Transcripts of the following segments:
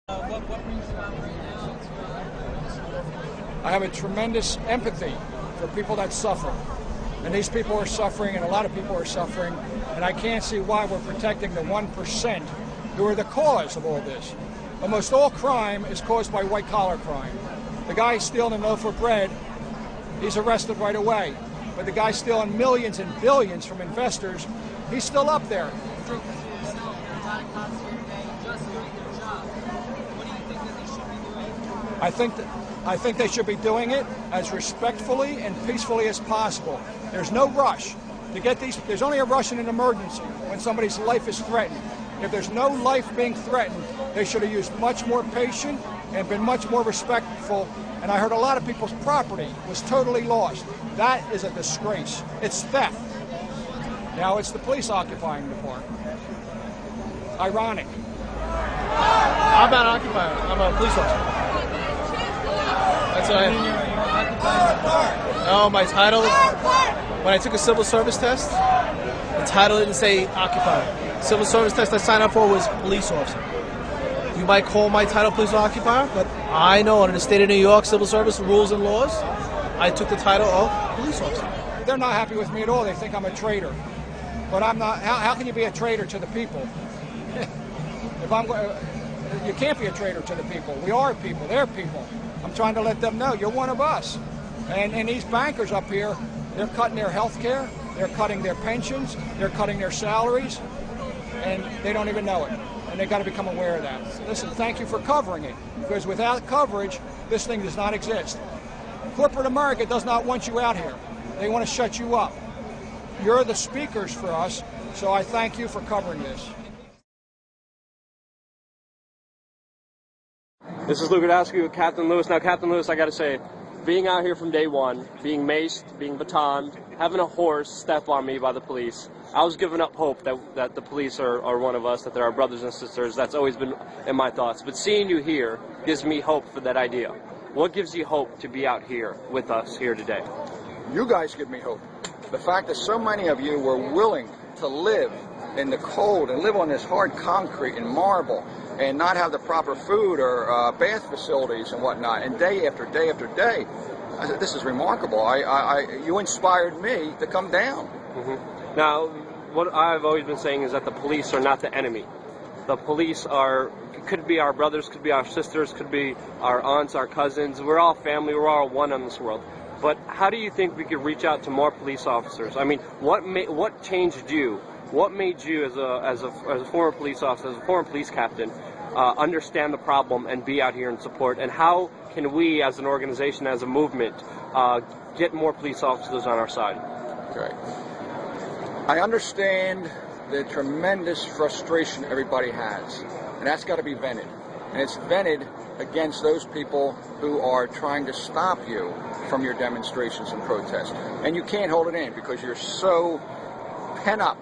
What brings you out right now? I have a tremendous empathy for people that suffer. And these people are suffering, and a lot of people are suffering, and I can't see why we're protecting the 1% who are the cause of all this. Almost all crime is caused by white-collar crime. The guy stealing a loaf of bread, he's arrested right away. But the guy stealing millions and billions from investors, he's still up there. I think they should be doing it as respectfully and peacefully as possible. There's no rush to get these. There's only a rush in an emergency when somebody's life is threatened. If there's no life being threatened, they should have used much more patience and been much more respectful. And I heard a lot of people's property was totally lost. That is a disgrace. It's theft. Now it's the police occupying the park. Ironic. I'm not occupying. I'm a police officer. That's what I am. No, my title, when I took a civil service test, the title didn't say occupier. Civil service test I signed up for was police officer. You might call my title police occupier, but I know under the state of New York civil service rules and laws, I took the title of police officer. They're not happy with me at all. They think I'm a traitor. But I'm not. How can you be a traitor to the people? If I'm, you can't be a traitor to the people. We are people. They're people. I'm trying to let them know you're one of us. And these bankers up here, they're cutting their health care, they're cutting their pensions, they're cutting their salaries, and they don't even know it. And they've got to become aware of that. Listen, thank you for covering it, because without coverage, this thing does not exist. Corporate America does not want you out here. They want to shut you up. You're the speakers for us, so I thank you for covering this. This is Luke Radowski with Captain Lewis. Now, Captain Lewis, I got to say, being out here from day one, being maced, being batoned, having a horse step on me by the police, I was giving up hope that the police are one of us, that they're our brothers and sisters. That's always been in my thoughts. But seeing you here gives me hope for that idea. What gives you hope to be out here with us here today? You guys give me hope. The fact that so many of you were willing to live in the cold and live on this hard concrete and marble and not have the proper food or bath facilities and whatnot, and day after day after day. I said, this is remarkable. You inspired me to come down. Mm-hmm. Now, what I've always been saying is that the police are not the enemy. The police could be our brothers, could be our sisters, could be our aunts, our cousins. We're all family. We're all one in this world. But how do you think we could reach out to more police officers? I mean, what changed you? What made you, as a former police officer, as a former police captain, understand the problem and be out here in support? And how can we, as an organization, as a movement, get more police officers on our side? Okay. I understand the tremendous frustration everybody has, and that's got to be vented. And it's vented against those people who are trying to stop you from your demonstrations and protests. And you can't hold it in because you're so pent up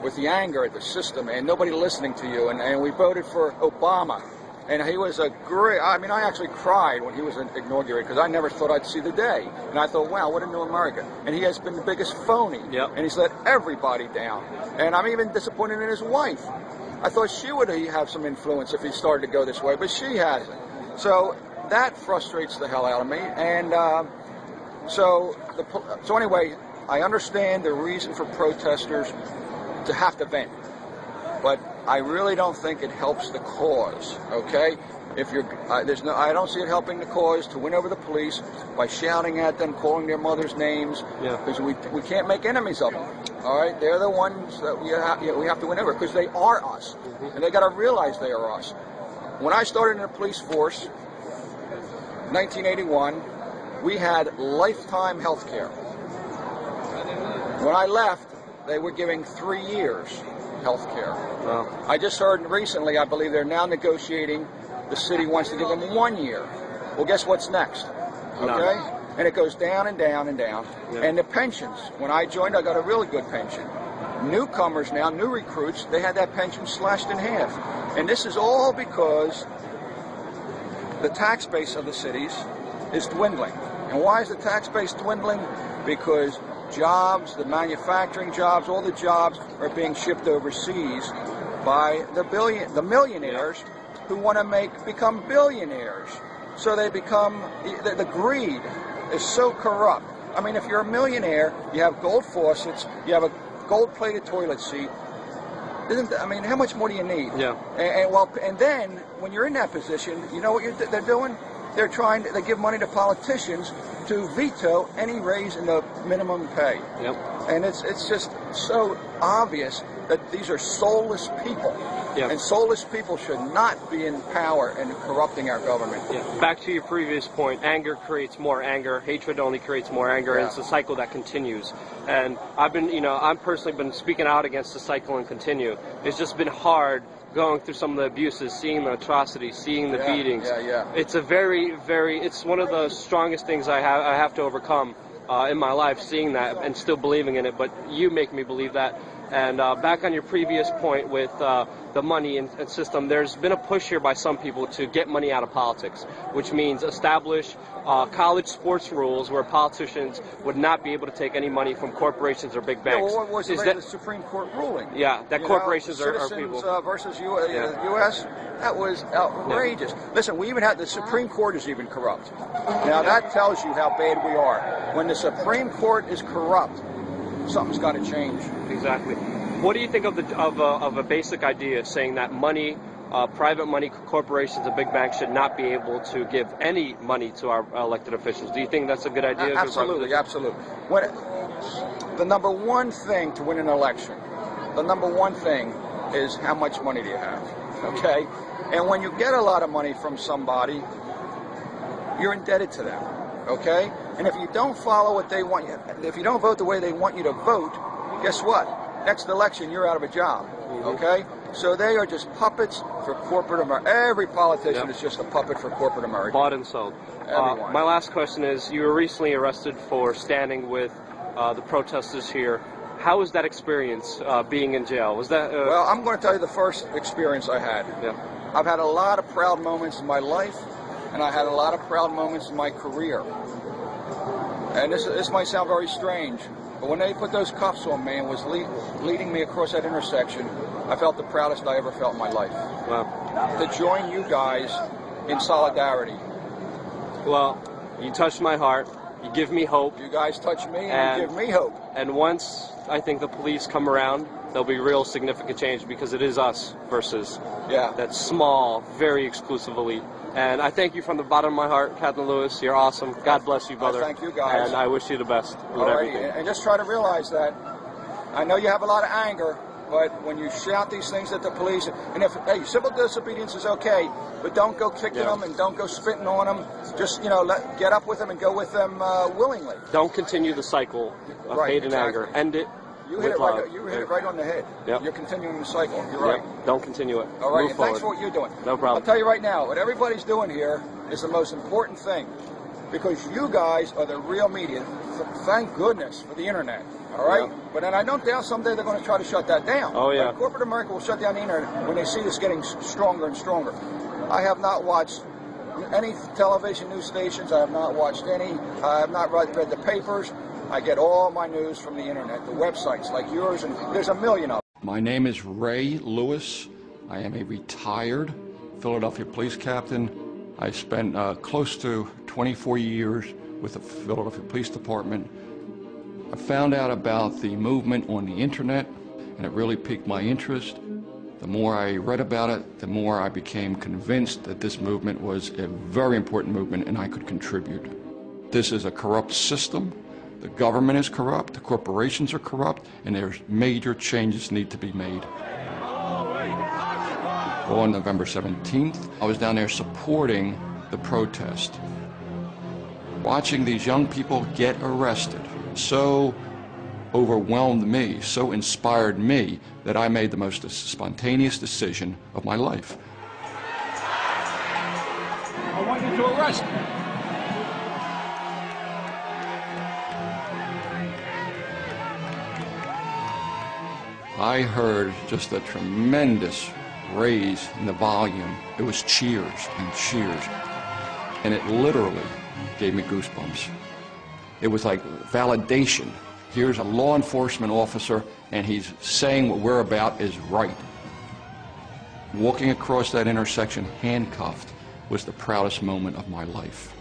with the anger at the system and nobody listening to you. And we voted for Obama. And he was a great, I mean, I actually cried when he was inaugurated because I never thought I'd see the day. And I thought, wow, what a new America. And he has been the biggest phony. Yep. And he's let everybody down. And I'm even disappointed in his wife. I thought she would have some influence if he started to go this way, but she hasn't. So that frustrates the hell out of me. And so anyway, I understand the reason for protesters to have to vent, but I really don't think it helps the cause. Okay, if you're I don't see it helping the cause to win over the police by shouting at them, calling their mothers names, because we can't make enemies of them. All right, they're the ones that we have to win over because they are us, and they got to realize they are us. When I started in the police force, 1981, we had lifetime health care. When I left, they were giving 3 years health care. Wow. I just heard recently, I believe they're now negotiating, the city wants to give them 1 year. Well, guess what's next? Okay? No. And it goes down and down and down. Yeah. And the pensions, when I joined, I got a really good pension. Newcomers now, new recruits, they had that pension slashed in half. And this is all because the tax base of the cities is dwindling. And why is the tax base dwindling? Because jobs, the manufacturing jobs, all the jobs are being shipped overseas by the millionaires who want to become billionaires. So they become, the greed is so corrupt. I mean, if you're a millionaire, you have gold faucets, you have a gold-plated toilet seat. I mean, how much more do you need? Yeah. And then when you're in that position, you know what they're doing? They give money to politicians to veto any raise in the minimum pay. Yep. And it's just so obvious that these are soulless people. Yep. And soulless people should not be in power and corrupting our government. Yeah. Back to your previous point, anger creates more anger, hatred only creates more anger, and it's a cycle that continues. And I've personally been speaking out against the cycle and continue. It's just been hard going through some of the abuses, seeing the atrocities, seeing the beatings. It's it's one of the strongest things I have to overcome in my life, seeing that and still believing in it. But you make me believe that. And back on your previous point with the money and system, there's been a push here by some people to get money out of politics, which means establish college sports rules where politicians would not be able to take any money from corporations or big banks. Yeah, well, what was the Supreme Court ruling? Yeah, that corporations are people. Versus U.S., that was outrageous. Yeah. Listen, we even had the Supreme Court is even corrupt. Now that tells you how bad we are. When the Supreme Court is corrupt, something's got to change. Exactly. What do you think of a basic idea saying that money, private money, corporations and big banks should not be able to give any money to our elected officials? Do you think that's a good idea? Absolutely, absolutely. The number one thing to win an election, the number one thing is how much money do you have, okay? And when you get a lot of money from somebody, you're indebted to them. Okay? And if you don't follow what they want you, if you don't vote the way they want you to vote, guess what? Next election, you're out of a job. Okay? So they are just puppets for corporate America. Every politician is just a puppet for corporate America. Bought and sold. My last question is, you were recently arrested for standing with the protesters here. How was that experience being in jail? Was that? Well, I'm going to tell you the first experience I had. Yeah. I've had a lot of proud moments in my life, and I had a lot of proud moments in my career. And this might sound very strange, but when they put those cuffs on me and was leading me across that intersection, I felt the proudest I ever felt in my life. Wow. To join you guys in solidarity. Well, you touched my heart. You give me hope. You guys touch me and you give me hope. And once I think the police come around, there'll be real significant change because it is us versus that small, very exclusive elite. And I thank you from the bottom of my heart, Captain Lewis. You're awesome. God bless you, brother. Thank you, guys. And I wish you the best with everything. And just try to realize that I know you have a lot of anger, but when you shout these things at the police, and hey, civil disobedience is okay, but don't go kicking them and don't go spitting on them. Just, get up with them and go with them willingly. Don't continue the cycle of hate and anger. End it. You hit it right on the head. Yep. You're continuing the cycle. You're right. Don't continue it. All right. Move forward. Thanks for what you're doing. No problem. I'll tell you right now, what everybody's doing here is the most important thing, because you guys are the real media. Thank goodness for the internet. All right. Yeah. But then I don't doubt someday they're going to try to shut that down. Oh yeah. But corporate America will shut down the internet when they see this getting stronger and stronger. I have not watched any television news stations. I have not watched any. I have not read the papers. I get all my news from the internet, the websites like yours, and there's a million of them. My name is Ray Lewis. I am a retired Philadelphia police captain. I spent close to 24 years with the Philadelphia Police Department. I found out about the movement on the internet, and it really piqued my interest. The more I read about it, the more I became convinced that this movement was a very important movement and I could contribute. This is a corrupt system. The government is corrupt, the corporations are corrupt, and there's major changes need to be made. On November 17th, I was down there supporting the protest. Watching these young people get arrested so overwhelmed me, so inspired me, that I made the most spontaneous decision of my life. I want you to arrest me. I heard just a tremendous raise in the volume. It was cheers and cheers. And it literally gave me goosebumps. It was like validation. Here's a law enforcement officer, and he's saying what we're about is right. Walking across that intersection handcuffed was the proudest moment of my life.